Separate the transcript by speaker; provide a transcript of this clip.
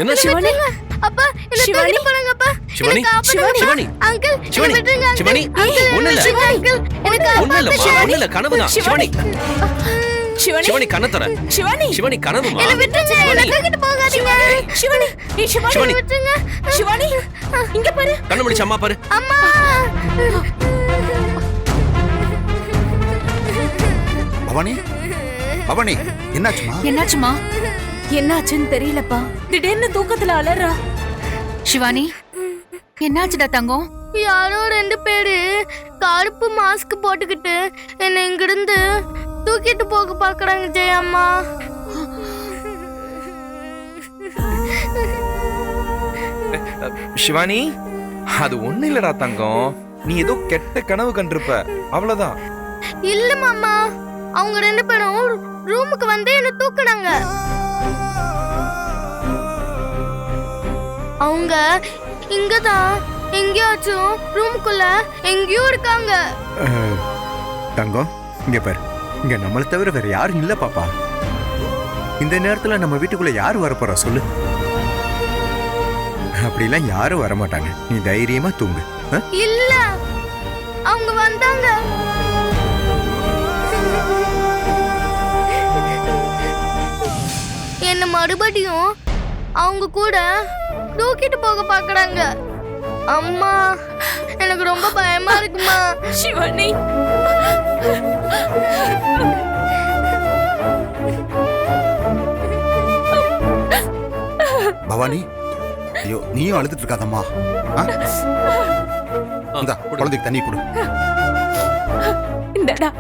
Speaker 1: என்ன
Speaker 2: சிவானி
Speaker 3: அப்பா என்ன தூக்கிட்டு போறாங்க அப்பா.
Speaker 1: சிவானி சிவானி
Speaker 3: அங்கிள்
Speaker 1: சிவானி சிவானி ஒண்ணு இல்ல
Speaker 3: அங்கிள் எனக்கு
Speaker 1: ஒண்ணு இல்ல கனவுதான் சிவானி சிவானி கண்ணத்தற சிவானி கனவுமா
Speaker 3: என்ன விட்டுங்க என்ன தூக்கிட்டு போகாதீங்க.
Speaker 2: சிவானி
Speaker 1: சிவானி
Speaker 3: விட்டுங்க
Speaker 2: சிவானி இங்க பாரு.
Speaker 1: கண்ணு முடிச்சு அம்மா பாரு.
Speaker 3: அம்மா.
Speaker 4: பவானி பவானி
Speaker 2: என்னாச்சுமா? என்னாச்சுன்னு தெரியலப்பா. திடீர்னு தூக்கத்துல அலறா.
Speaker 5: சிவானி என்னாச்சுடா தங்கம்?
Speaker 3: யாரோ 2 பேரு கருப்பு மாஸ்க் போட்டுக்கிட்டு என்ன இங்கிருந்து தூக்கிட்டு போக பாக்குறாங்க ஜெயம்மா.
Speaker 6: சிவானி அது ஒண்ணு இல்லடா தங்கம், நீ ஏதோ கெட்ட கனவு கண்டிருப்ப, அவ்வளவுதான்.
Speaker 3: இல்ல மாமா, அவங்க 2 பேரும் ரூமுக்கு வந்து என்ன தூக்குனாங்க. அவங்க இங்கதான் எங்கேயாச்சும் ரூமுக்குள்ள எங்கேயோ இருக்காங்க.
Speaker 4: தங்கம் இங்க பாரு, இங்க நம்மளை தவிர வேற யாரும் இல்ல பாப்பா. இந்த நேரத்துல நம்ம வீட்டுக்குள்ள யாரு வரப்போறா சொல்லு? அப்படிலாம் யாரும் வரமாட்டாங்க, நீ தைரியமா தூங்கு.
Speaker 3: இல்ல அவங்க வந்தாங்க. என்ன மறுபடியும் அவங்க கூட தூக்கிட்டு போக பாக்குறாங்க. அம்மா எனக்கு ரொம்ப பயமா இருக்குமா.
Speaker 2: சிவானி
Speaker 7: பவானி ஐயோ நீயும் அழுதுட்டு இருக்காதம்மா. இந்தா குழந்தைக்கு தண்ணி கொடு.
Speaker 2: இந்தடா